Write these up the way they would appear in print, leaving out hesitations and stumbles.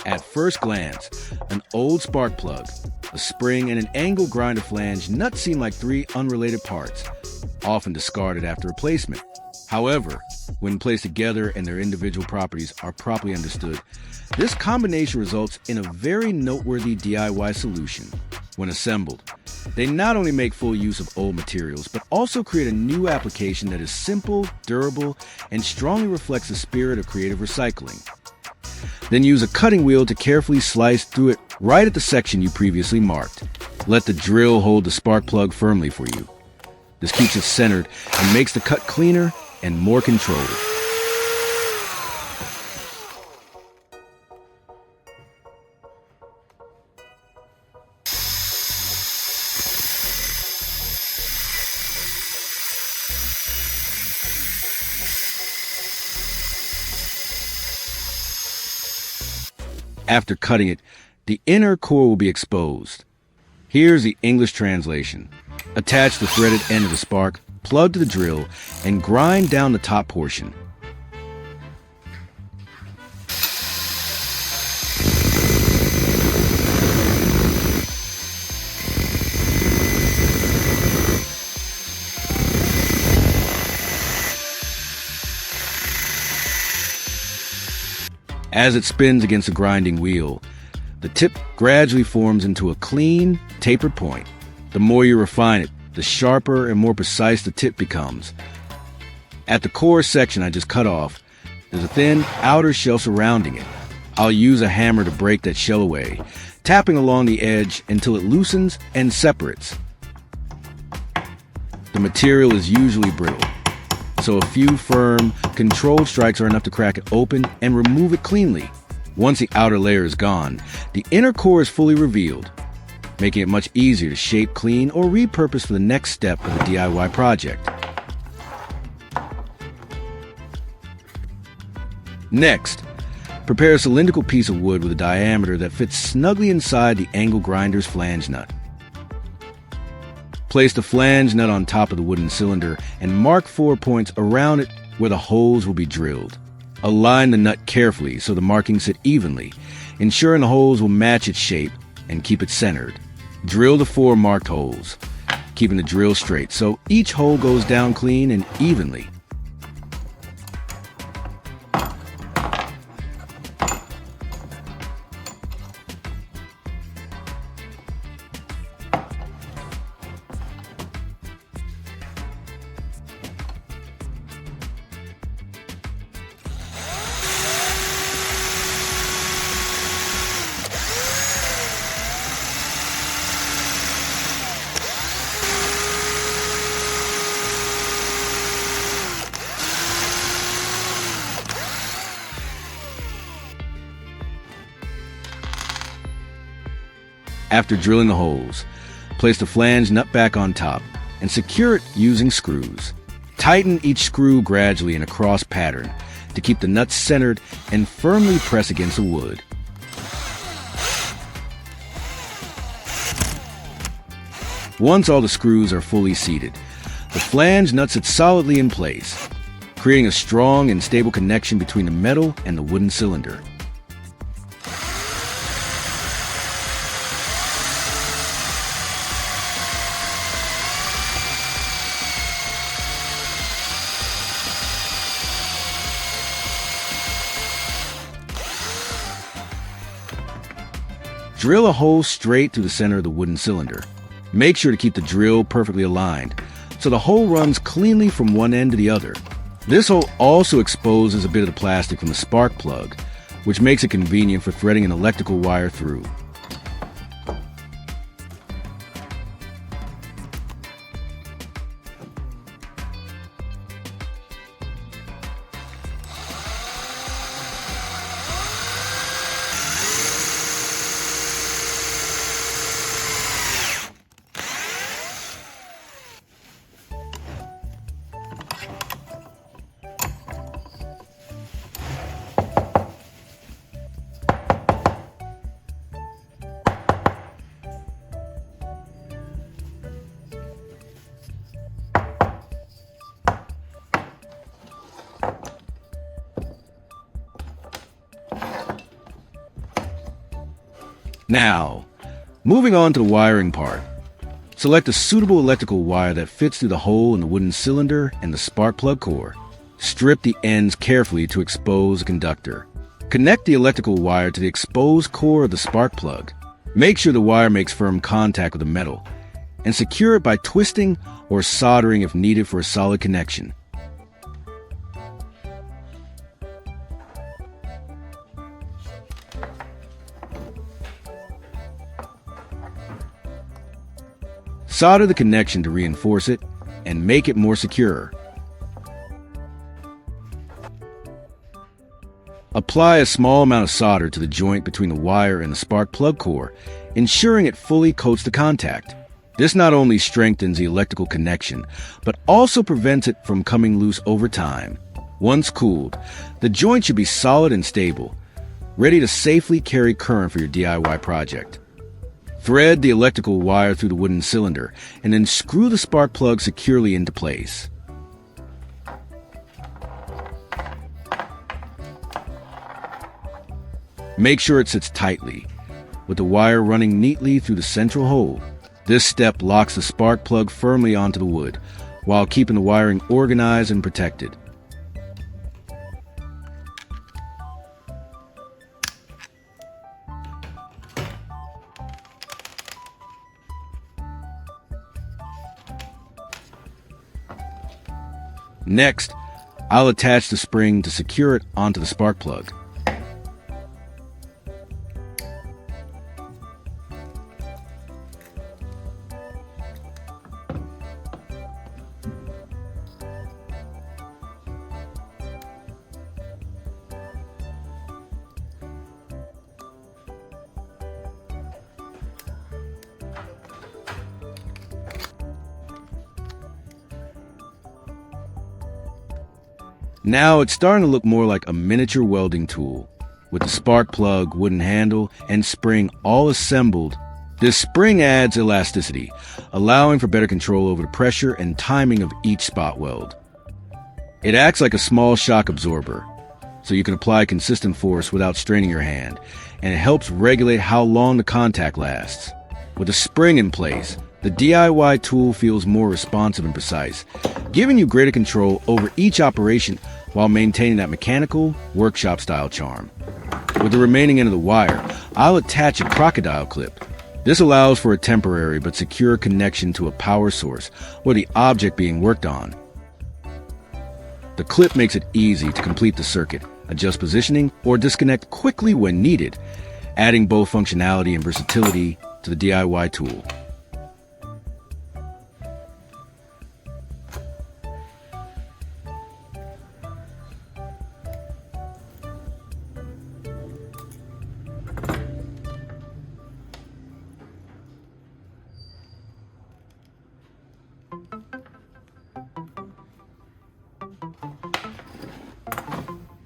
At first glance, an old spark plug, a spring, and an angle grinder flange nut seem like three unrelated parts, often discarded after replacement. However, when placed together and their individual properties are properly understood, this combination results in a very noteworthy DIY solution. When assembled, they not only make full use of old materials, but also create a new application that is simple, durable, and strongly reflects the spirit of creative recycling. Then use a cutting wheel to carefully slice through it right at the section you previously marked. Let the drill hold the spark plug firmly for you. This keeps it centered and makes the cut cleaner and more controlled. After cutting it, the inner core will be exposed. Here's the English translation. Attach the threaded end of the spark, plug to the drill, and grind down the top portion. As it spins against the grinding wheel, the tip gradually forms into a clean, tapered point. The more you refine it, the sharper and more precise the tip becomes. At the core section I just cut off, there's a thin outer shell surrounding it. I'll use a hammer to break that shell away, tapping along the edge until it loosens and separates. The material is usually brittle, so a few firm, controlled strikes are enough to crack it open and remove it cleanly. Once the outer layer is gone, the inner core is fully revealed, making it much easier to shape, clean, or repurpose for the next step of the DIY project. Next, prepare a cylindrical piece of wood with a diameter that fits snugly inside the angle grinder's flange nut. Place the flange nut on top of the wooden cylinder and mark 4 points around it where the holes will be drilled. Align the nut carefully so the markings sit evenly, ensuring the holes will match its shape and keep it centered. Drill the 4 marked holes, keeping the drill straight so each hole goes down clean and evenly. After drilling the holes, place the flange nut back on top and secure it using screws. Tighten each screw gradually in a cross pattern to keep the nuts centered and firmly press against the wood. Once all the screws are fully seated, the flange nut sits solidly in place, creating a strong and stable connection between the metal and the wooden cylinder. Drill a hole straight through the center of the wooden cylinder. Make sure to keep the drill perfectly aligned so the hole runs cleanly from one end to the other. This hole also exposes a bit of the plastic from the spark plug, which makes it convenient for threading an electrical wire through. Now, moving on to the wiring part. Select a suitable electrical wire that fits through the hole in the wooden cylinder and the spark plug core. Strip the ends carefully to expose a conductor. Connect the electrical wire to the exposed core of the spark plug. Make sure the wire makes firm contact with the metal, and secure it by twisting or soldering if needed for a solid connection. Solder the connection to reinforce it and make it more secure. Apply a small amount of solder to the joint between the wire and the spark plug core, ensuring it fully coats the contact. This not only strengthens the electrical connection, but also prevents it from coming loose over time. Once cooled, the joint should be solid and stable, ready to safely carry current for your DIY project. Thread the electrical wire through the wooden cylinder, and then screw the spark plug securely into place. Make sure it sits tightly, with the wire running neatly through the central hole. This step locks the spark plug firmly onto the wood, while keeping the wiring organized and protected. Next, I'll attach the spring to secure it onto the spark plug. Now it's starting to look more like a miniature welding tool, with the spark plug, wooden handle, and spring all assembled. This spring adds elasticity, allowing for better control over the pressure and timing of each spot weld. It acts like a small shock absorber, so you can apply consistent force without straining your hand, and it helps regulate how long the contact lasts. With the spring in place, the DIY tool feels more responsive and precise, giving you greater control over each operation while maintaining that mechanical, workshop-style charm. With the remaining end of the wire, I'll attach a crocodile clip. This allows for a temporary but secure connection to a power source or the object being worked on. The clip makes it easy to complete the circuit, adjust positioning, or disconnect quickly when needed, adding both functionality and versatility to the DIY tool.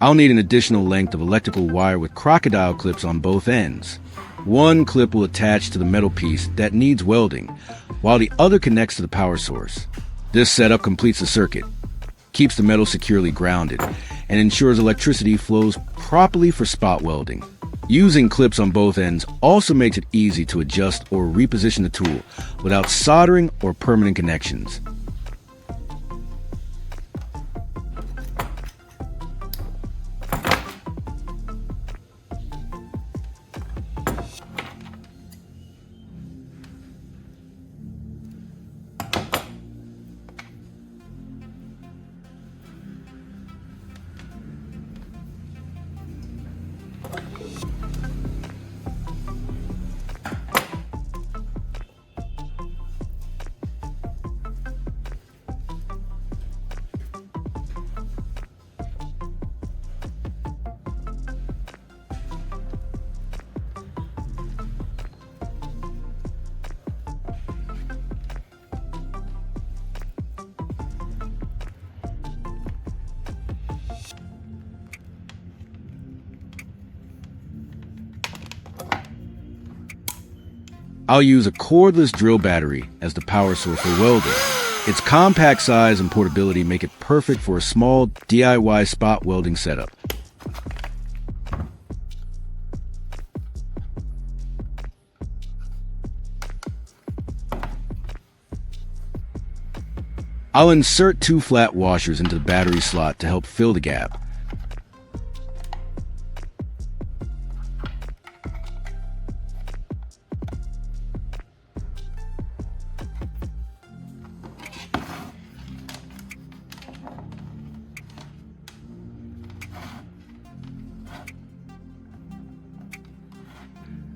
I'll need an additional length of electrical wire with crocodile clips on both ends. One clip will attach to the metal piece that needs welding, while the other connects to the power source. This setup completes the circuit, keeps the metal securely grounded, and ensures electricity flows properly for spot welding. Using clips on both ends also makes it easy to adjust or reposition the tool without soldering or permanent connections. I'll use a cordless drill battery as the power source for welding. Its compact size and portability make it perfect for a small DIY spot welding setup. I'll insert 2 flat washers into the battery slot to help fill the gap.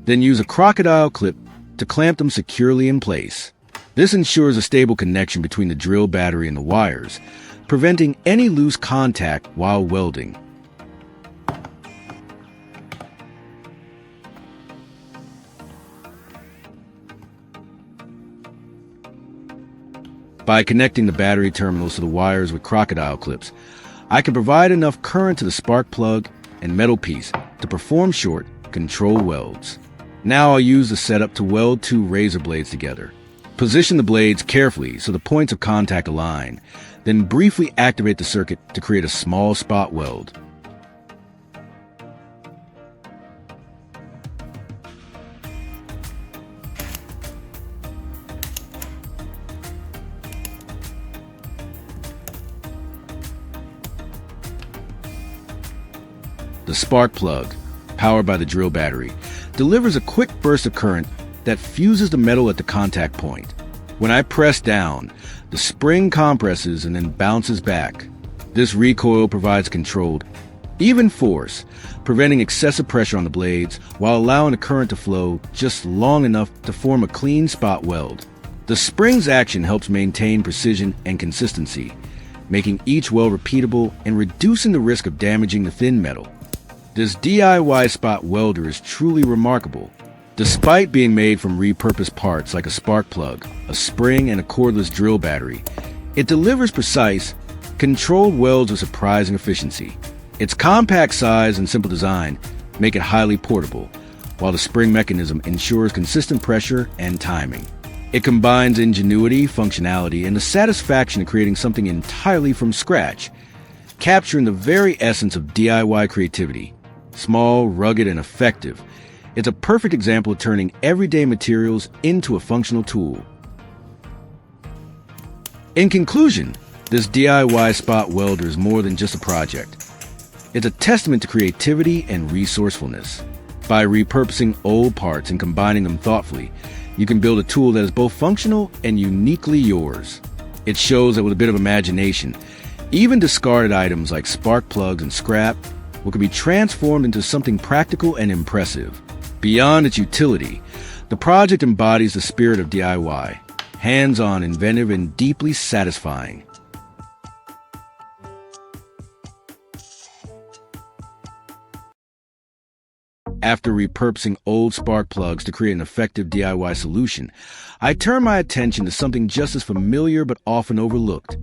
Then use a crocodile clip to clamp them securely in place. This ensures a stable connection between the drill battery and the wires, preventing any loose contact while welding. By connecting the battery terminals to the wires with crocodile clips, I can provide enough current to the spark plug and metal piece to perform short, controlled welds. Now I'll use the setup to weld 2 razor blades together. Position the blades carefully so the points of contact align, then briefly activate the circuit to create a small spot weld. The spark plug, powered by the drill battery, delivers a quick burst of current that fuses the metal at the contact point. When I press down, the spring compresses and then bounces back. This recoil provides controlled, even force, preventing excessive pressure on the blades while allowing the current to flow just long enough to form a clean spot weld. The spring's action helps maintain precision and consistency, making each weld repeatable and reducing the risk of damaging the thin metal. This DIY spot welder is truly remarkable. Despite being made from repurposed parts like a spark plug, a spring, and a cordless drill battery, it delivers precise, controlled welds with surprising efficiency. Its compact size and simple design make it highly portable, while the spring mechanism ensures consistent pressure and timing. It combines ingenuity, functionality, and the satisfaction of creating something entirely from scratch, capturing the very essence of DIY creativity. Small, rugged, and effective, it's a perfect example of turning everyday materials into a functional tool. In conclusion, this DIY spot welder is more than just a project. It's a testament to creativity and resourcefulness. By repurposing old parts and combining them thoughtfully, you can build a tool that is both functional and uniquely yours. It shows that with a bit of imagination, even discarded items like spark plugs and scrap can be transformed into something practical and impressive. Beyond its utility, the project embodies the spirit of DIY, hands-on, inventive, and deeply satisfying. After repurposing old spark plugs to create an effective DIY solution, I turn my attention to something just as familiar but often overlooked: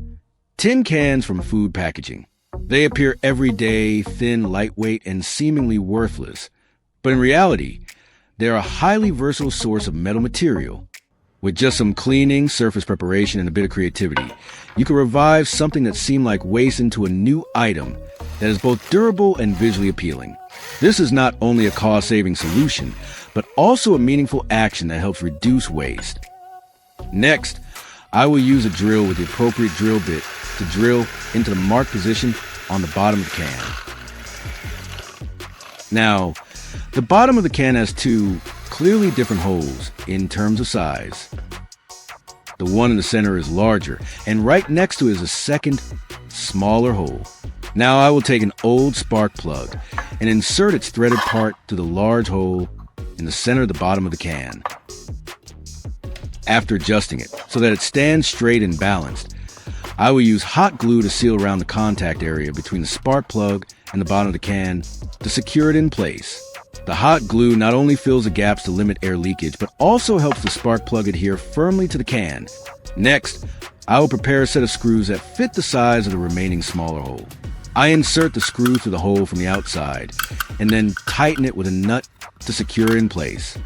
tin cans from food packaging. They appear everyday, thin, lightweight, and seemingly worthless. But in reality, they're a highly versatile source of metal material. With just some cleaning, surface preparation, and a bit of creativity, you can revive something that seemed like waste into a new item that is both durable and visually appealing. This is not only a cost-saving solution, but also a meaningful action that helps reduce waste. Next, I will use a drill with the appropriate drill bit to drill into the marked position on the bottom of the can. Now, the bottom of the can has 2 clearly different holes in terms of size. The one in the center is larger, and right next to it is a second, smaller hole. Now I will take an old spark plug and insert its threaded part to the large hole in the center of the bottom of the can. After adjusting it so that it stands straight and balanced, I will use hot glue to seal around the contact area between the spark plug and the bottom of the can to secure it in place. The hot glue not only fills the gaps to limit air leakage, but also helps the spark plug adhere firmly to the can. Next, I will prepare a set of screws that fit the size of the remaining smaller hole. I insert the screw through the hole from the outside and then tighten it with a nut to secure it in place.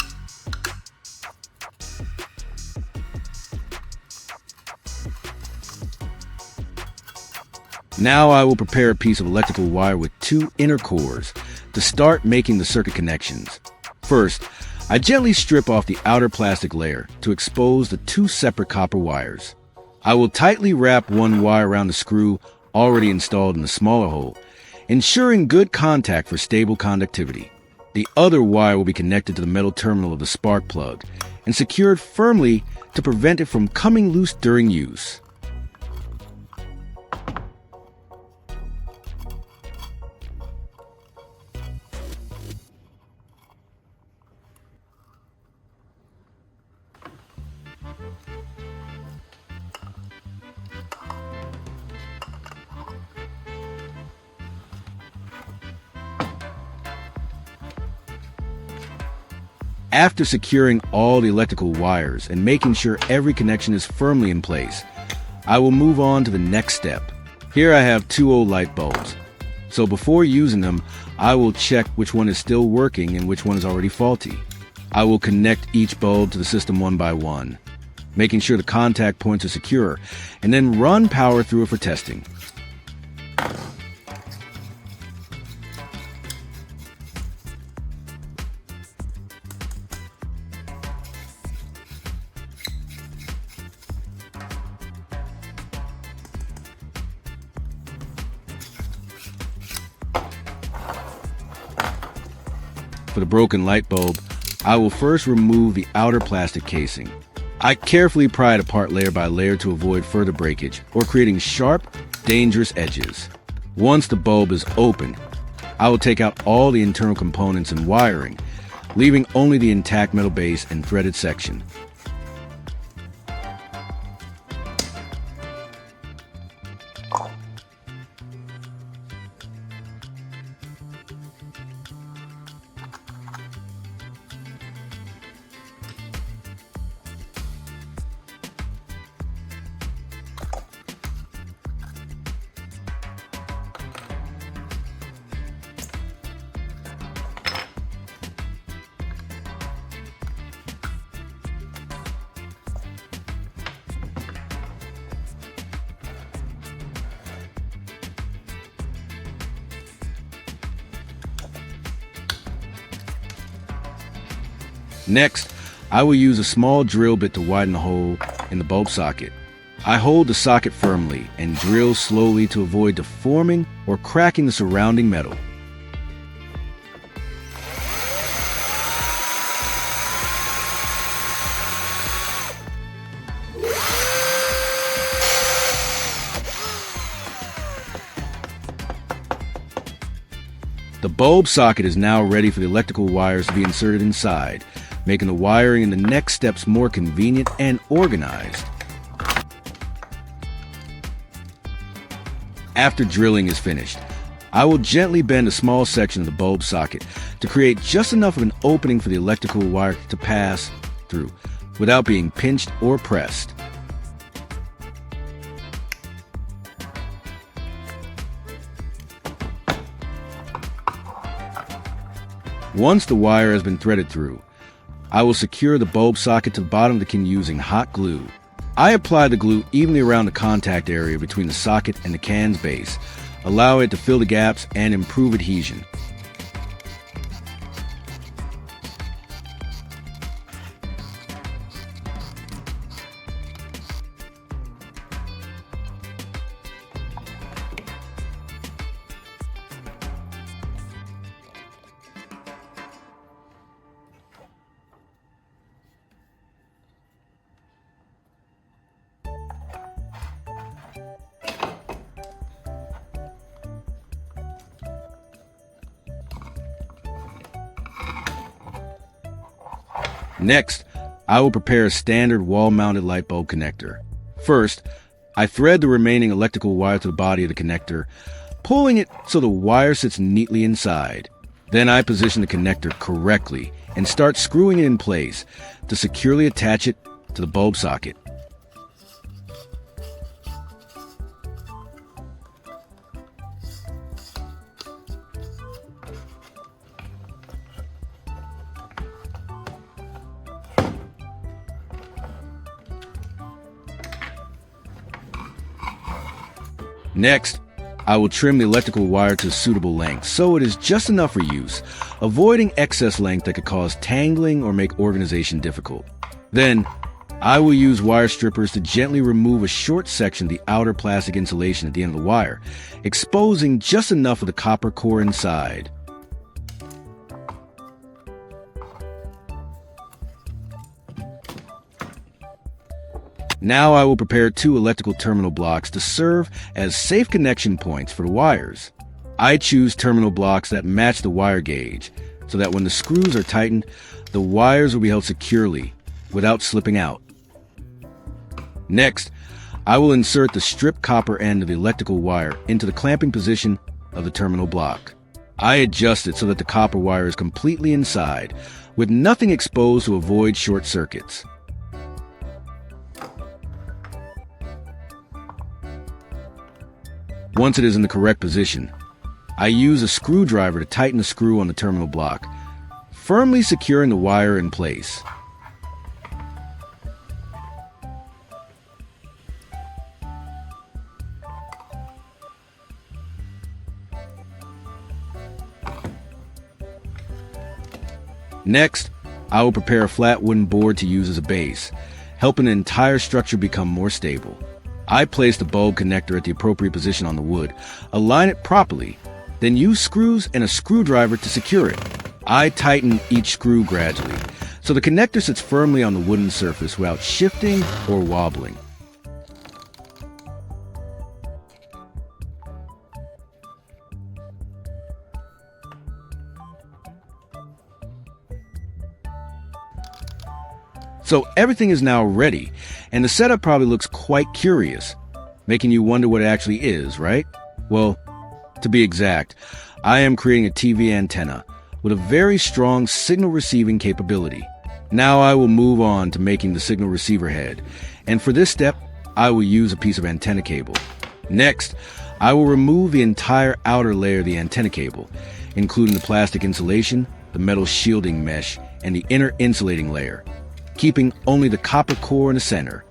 Now I will prepare a piece of electrical wire with 2 inner cores to start making the circuit connections. First, I gently strip off the outer plastic layer to expose the 2 separate copper wires. I will tightly wrap one wire around the screw already installed in the smaller hole, ensuring good contact for stable conductivity. The other wire will be connected to the metal terminal of the spark plug and secured firmly to prevent it from coming loose during use. After securing all the electrical wires and making sure every connection is firmly in place, I will move on to the next step. Here I have 2 old light bulbs. So before using them, I will check which one is still working and which one is already faulty. I will connect each bulb to the system one by one, making sure the contact points are secure, and then run power through it for testing. For the broken light bulb, I will first remove the outer plastic casing. I carefully pry it apart layer by layer to avoid further breakage or creating sharp, dangerous edges. Once the bulb is open, I will take out all the internal components and wiring, leaving only the intact metal base and threaded section. Next, I will use a small drill bit to widen the hole in the bulb socket. I hold the socket firmly and drill slowly to avoid deforming or cracking the surrounding metal. The bulb socket is now ready for the electrical wires to be inserted inside, making the wiring in the next steps more convenient and organized. After drilling is finished, I will gently bend a small section of the bulb socket to create just enough of an opening for the electrical wire to pass through without being pinched or pressed. Once the wire has been threaded through, I will secure the bulb socket to the bottom of the can using hot glue. I apply the glue evenly around the contact area between the socket and the can's base, allowing it to fill the gaps and improve adhesion. Next, I will prepare a standard wall-mounted light bulb connector. First, I thread the remaining electrical wire to the body of the connector, pulling it so the wire sits neatly inside. Then I position the connector correctly and start screwing it in place to securely attach it to the bulb socket. Next, I will trim the electrical wire to a suitable length so it is just enough for use, avoiding excess length that could cause tangling or make organization difficult. Then, I will use wire strippers to gently remove a short section of the outer plastic insulation at the end of the wire, exposing just enough of the copper core inside. Now I will prepare 2 electrical terminal blocks to serve as safe connection points for the wires. I choose terminal blocks that match the wire gauge, so that when the screws are tightened, the wires will be held securely without slipping out. Next, I will insert the stripped copper end of the electrical wire into the clamping position of the terminal block. I adjust it so that the copper wire is completely inside, with nothing exposed to avoid short circuits. Once it is in the correct position, I use a screwdriver to tighten the screw on the terminal block, firmly securing the wire in place. Next, I will prepare a flat wooden board to use as a base, helping the entire structure become more stable. I place the bulb connector at the appropriate position on the wood, align it properly, then use screws and a screwdriver to secure it. I tighten each screw gradually, so the connector sits firmly on the wooden surface without shifting or wobbling. So everything is now ready, and the setup probably looks quite curious, making you wonder what it actually is, right? Well, to be exact, I am creating a TV antenna with a very strong signal receiving capability. Now I will move on to making the signal receiver head, and for this step, I will use a piece of antenna cable. Next, I will remove the entire outer layer of the antenna cable, including the plastic insulation, the metal shielding mesh, and the inner insulating layer, keeping only the copper core in the center.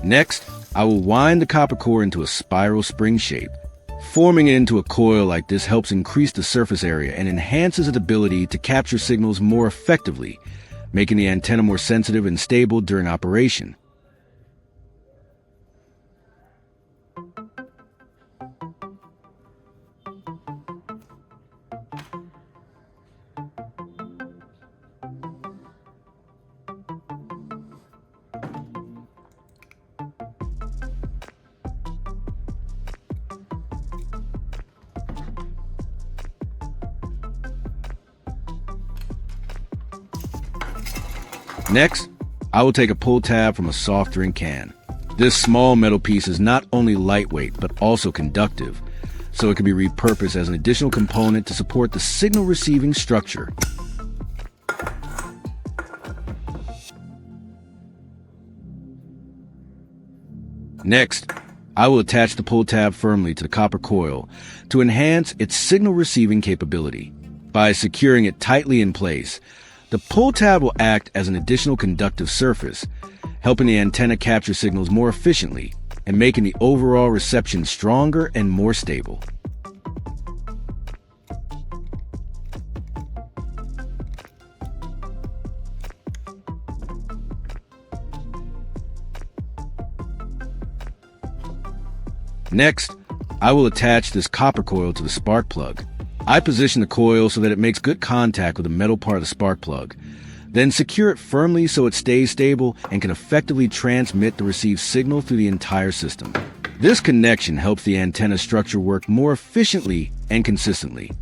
Next, I will wind the copper core into a spiral spring shape. Forming it into a coil like this helps increase the surface area and enhances its ability to capture signals more effectively, making the antenna more sensitive and stable during operation. Next, I will take a pull tab from a soft drink can. This small metal piece is not only lightweight, but also conductive, so it can be repurposed as an additional component to support the signal receiving structure. Next, I will attach the pull tab firmly to the copper coil to enhance its signal receiving capability. By securing it tightly in place, the pull tab will act as an additional conductive surface, helping the antenna capture signals more efficiently and making the overall reception stronger and more stable. Next, I will attach this copper coil to the spark plug. I position the coil so that it makes good contact with the metal part of the spark plug, then secure it firmly so it stays stable and can effectively transmit the received signal through the entire system. This connection helps the antenna structure work more efficiently and consistently.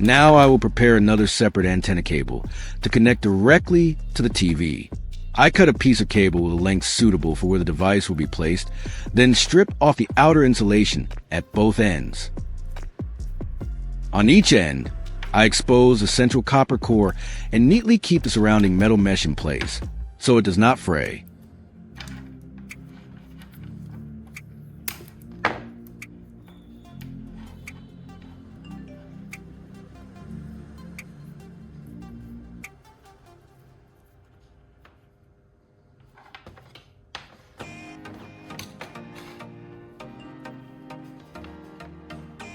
Now I will prepare another separate antenna cable to connect directly to the TV. I cut a piece of cable with a length suitable for where the device will be placed, then strip off the outer insulation at both ends. On each end, I expose the central copper core and neatly keep the surrounding metal mesh in place, so it does not fray.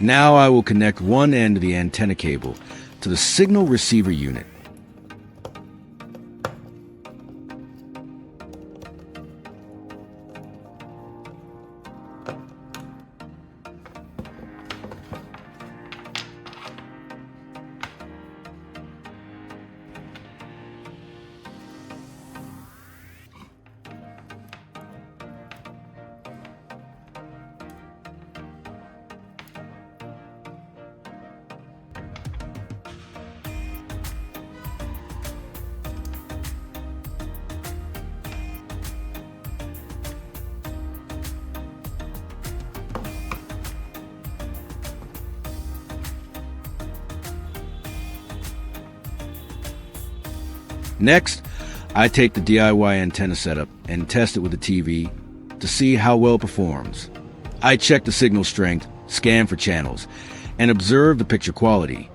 Now I will connect one end of the antenna cable to the signal receiver unit. Next, I take the DIY antenna setup and test it with the TV to see how well it performs. I check the signal strength, scan for channels, and observe the picture quality.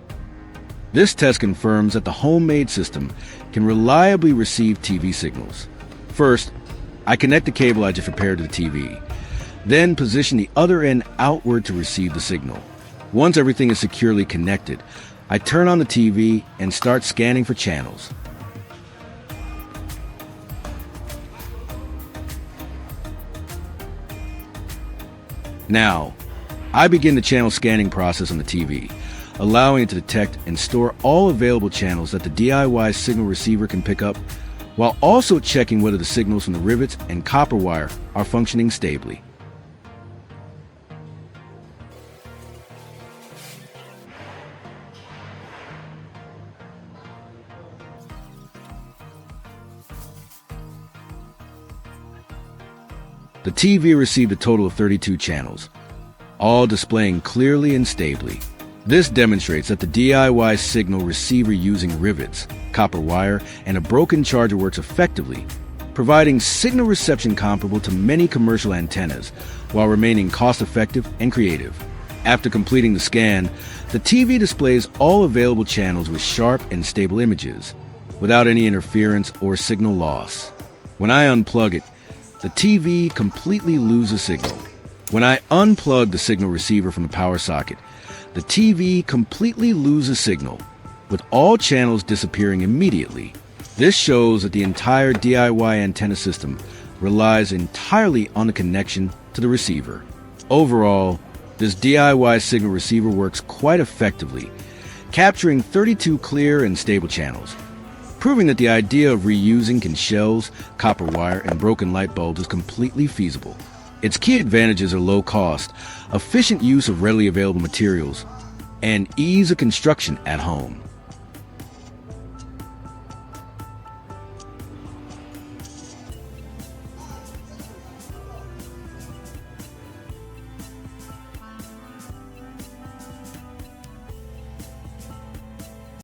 This test confirms that the homemade system can reliably receive TV signals. First, I connect the cable I just repaired to the TV, then position the other end outward to receive the signal. Once everything is securely connected, I turn on the TV and start scanning for channels. Now, I begin the channel scanning process on the TV, allowing it to detect and store all available channels that the DIY signal receiver can pick up, while also checking whether the signals from the rivets and copper wire are functioning stably. The TV received a total of 32 channels, all displaying clearly and stably. This demonstrates that the DIY signal receiver using rivets, copper wire, and a broken charger works effectively, providing signal reception comparable to many commercial antennas while remaining cost-effective and creative. After completing the scan, the TV displays all available channels with sharp and stable images, without any interference or signal loss. When I unplug it, the TV completely loses signal. When I unplug the signal receiver from the power socket, the TV completely loses signal, with all channels disappearing immediately. This shows that the entire DIY antenna system relies entirely on the connection to the receiver. Overall, this DIY signal receiver works quite effectively, capturing 32 clear and stable channels, proving that the idea of reusing shells, copper wire, and broken light bulbs is completely feasible. Its key advantages are low cost, efficient use of readily available materials, and ease of construction at home.